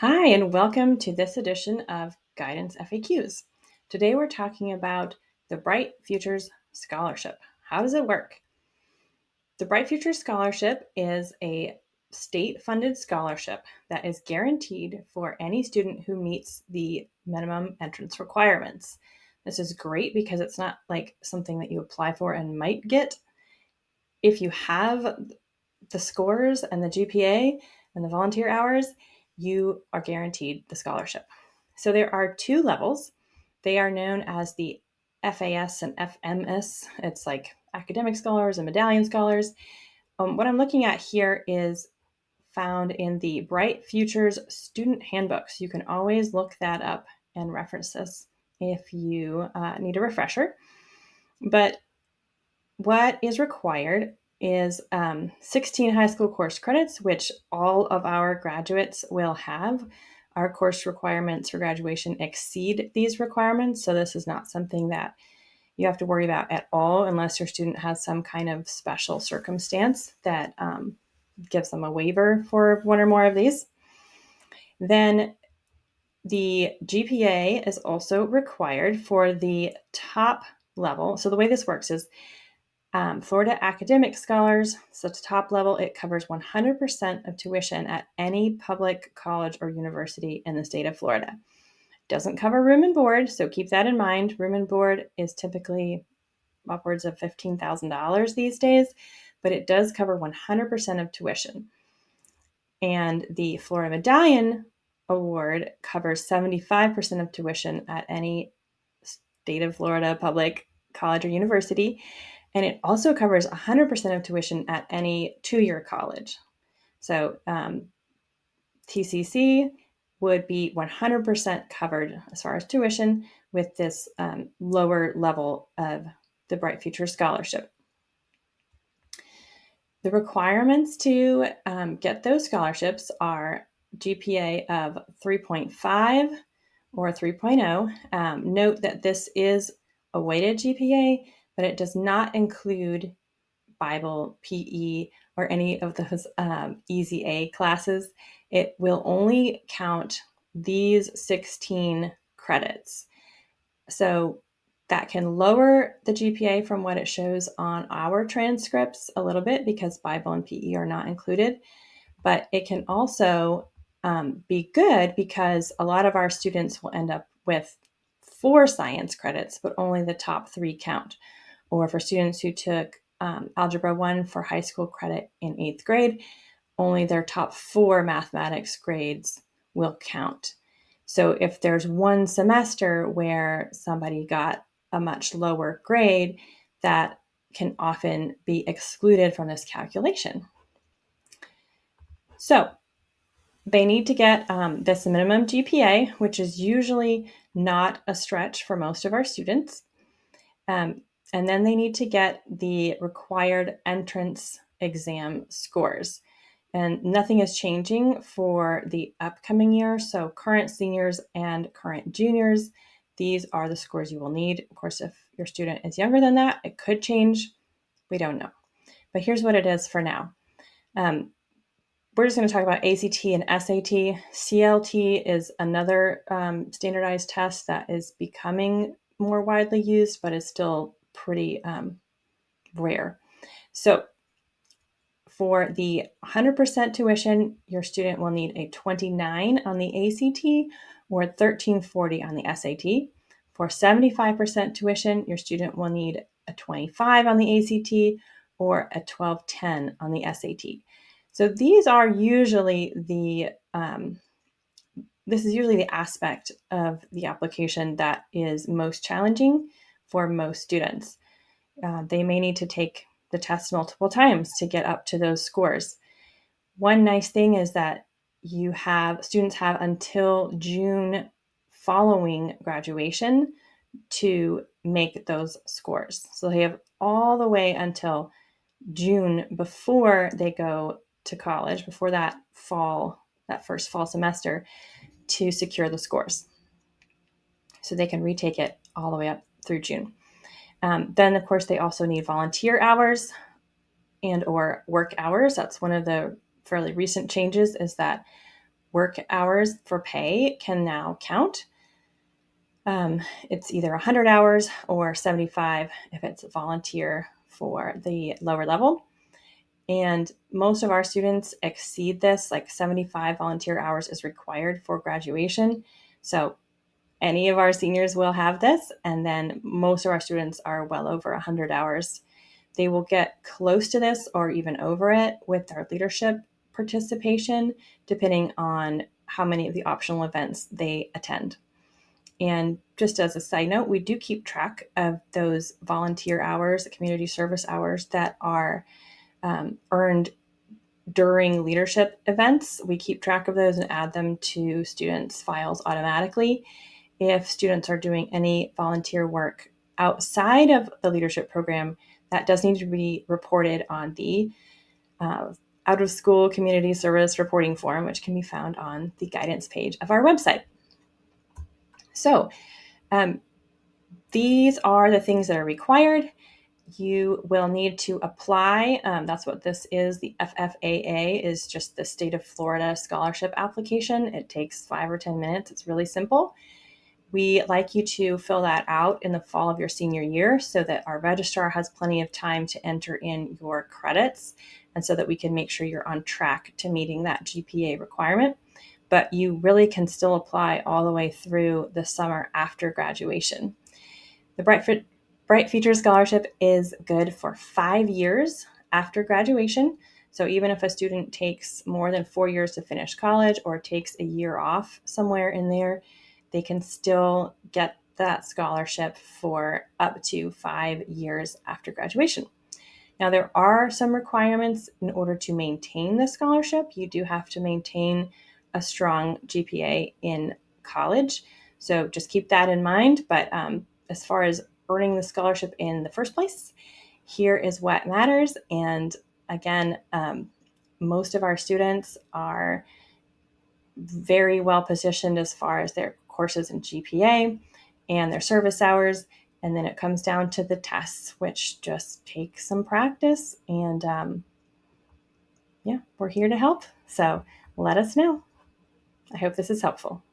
Hi, and welcome to this edition of Guidance FAQs. Today we're talking about the Bright Futures Scholarship. How does it work? The Bright Futures Scholarship is a state-funded scholarship that is guaranteed for any student who meets the minimum entrance requirements. This is great because it's not like something that you apply for and might get. If you have the scores and the GPA and the volunteer hours, you are guaranteed the scholarship. So there are two levels. They are known as the FAS and FMS. It's like academic scholars and medallion scholars. What I'm looking at here is found in the Bright Futures Student Handbooks. You can always look that up and reference this if you need a refresher. But what is required is 16 high school course credits, which all of our graduates will have. Our course requirements for graduation exceed these requirements, so this is not something that you have to worry about at all unless your student has some kind of special circumstance that gives them a waiver for one or more of these. Then the GPA is also required for the top level. So the way this works is Florida academic scholars, so at the top level, it covers 100% of tuition at any public college or university in the state of Florida. Doesn't cover room and board, so keep that in mind. Room and board is typically upwards of $15,000 these days, but it does cover 100% of tuition. And the Florida Medallion Award covers 75% of tuition at any state of Florida public college or university. And it also covers 100% of tuition at any two-year college. So TCC would be 100% covered as far as tuition with this lower level of the Bright Future Scholarship. The requirements to get those scholarships are GPA of 3.5 or 3.0. Note that this is a weighted GPA, but it does not include Bible, PE, or any of those easy A classes. It will only count these 16 credits. So that can lower the GPA from what it shows on our transcripts a little bit because Bible and PE are not included. But it can also be good because a lot of our students will end up with 4 science credits, but only the top 3 count. Or for students who took Algebra 1 for high school credit in 8th grade, only their top 4 mathematics grades will count. So if there's one semester where somebody got a much lower grade, that can often be excluded from this calculation. So they need to get this minimum GPA, which is usually not a stretch for most of our students. And then they need to get the required entrance exam scores. And nothing is changing for the upcoming year. So current seniors and current juniors, these are the scores you will need. Of course, if your student is younger than that, it could change. We don't know. But here's what it is for now. We're just going to talk about ACT and SAT. CLT is another standardized test that is becoming more widely used, but is still pretty rare. So for the 100% tuition, your student will need a 29 on the ACT or 1340 on the SAT. For 75% tuition, your student will need a 25 on the ACT or a 1210 on the SAT. So these are usually this is usually the aspect of the application that is most challenging for most students. They may need to take the test multiple times to get up to those scores. One nice thing is that students have until June following graduation to make those scores. So they have all the way until June before they go to college, before that first fall semester, to secure the scores. So they can retake it all the way up through June. Then, of course, they also need volunteer hours and or work hours. That's one of the fairly recent changes, is that work hours for pay can now count. It's either 100 hours or 75 if it's volunteer for the lower level. And most of our students exceed this, like 75 volunteer hours is required for graduation. So any of our seniors will have this, and then most of our students are well over 100 hours. They will get close to this or even over it with their leadership participation, depending on how many of the optional events they attend. And just as a side note, we do keep track of those volunteer hours, community service hours that are earned during leadership events. We keep track of those and add them to students' files automatically. If students are doing any volunteer work outside of the leadership program, that does need to be reported on the out of school community service reporting form, which can be found on the guidance page of our website. So these are the things that are required. You will need to apply. That's what this is. The FFAA is just the state of Florida scholarship application. It takes 5 or 10 minutes. It's really simple. We like you to fill that out in the fall of your senior year so that our registrar has plenty of time to enter in your credits and so that we can make sure you're on track to meeting that GPA requirement. But you really can still apply all the way through the summer after graduation. The Bright Future Scholarship is good for 5 years after graduation. So even if a student takes more than 4 years to finish college or takes a year off somewhere in there, they can still get that scholarship for up to 5 years after graduation. Now, there are some requirements in order to maintain the scholarship. You do have to maintain a strong GPA in college. So just keep that in mind. But as far as earning the scholarship in the first place, here is what matters. And again, most of our students are very well positioned as far as their courses and GPA and their service hours. And then it comes down to the tests, which just take some practice. And yeah, we're here to help. So let us know. I hope this is helpful.